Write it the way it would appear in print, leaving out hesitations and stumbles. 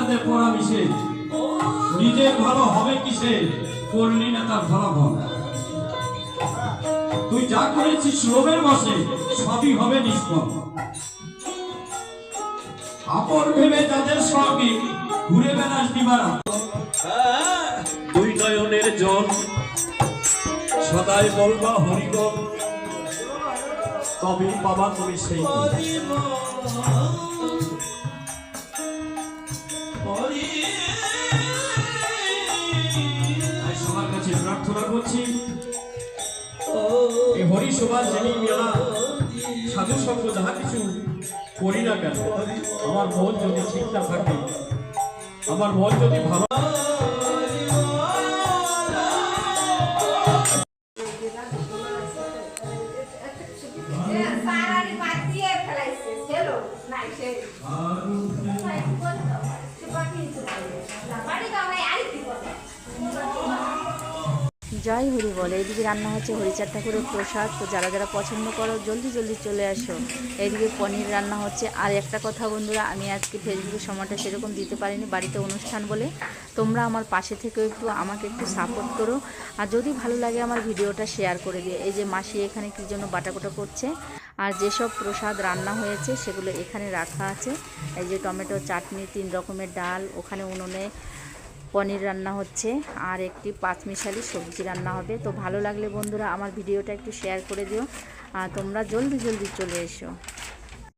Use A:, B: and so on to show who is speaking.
A: যাদের পড়া মিশে, নিজের ভালো হবে কিসে, করলি না তার ফলাফল। তুই যা করেছিস লোভের বসে, সবই হবে নিষ্ফল। আপন ভেবে যাদের সঙ্গে ঘুরে বেড়াস দিবারা, দুই নয়নের জল সদাই বলবা হরিবল, তবে বাবা তুমি সেই সবার কাছে প্রার্থনা করছি, এই হরি সভা যিনি মেলা সাধু সঙ্গ যাহা কিছু করি না কেন, আমার মন যদি ঠিক না থাকে, আমার মন যদি ভালো
B: জয় হরি বলে। এইদিকে রান্না হচ্ছে হরিচাঁদ ঠাকুরের প্রসাদ। তো যারা যারা পছন্দ করো জলদি জলদি চলে আসো। এইদিকে পনির রান্না হচ্ছে। আর একটা কথা বন্ধুরা, আমি আজকে ফেসবুকে সময়টা সেরকম দিতে পারিনি, বাড়িতে অনুষ্ঠান বলে। তোমরা আমার পাশে থেকে আমাকে একটু সাপোর্ট করো, আর যদি ভালো লাগে আমার ভিডিওটা শেয়ার করে দিও। এই যে মাসি এখানে কী জন্য বাটাকুটা করছে, আর যেসব প্রসাদ রান্না হয়েছে সেগুলো এখানে রাখা আছে। এই যে টমেটো চাটনি, 3 রকমের ডাল, ওখানে উনুনে পনির রান্না হচ্ছে, আর একটি পাঁচমিশালি সবজি রান্না হবে। তো ভালো লাগলে বন্ধুরা আমার ভিডিওটা একটু শেয়ার করে দিও, আর তোমরা জলদি জলদি চলে এসো।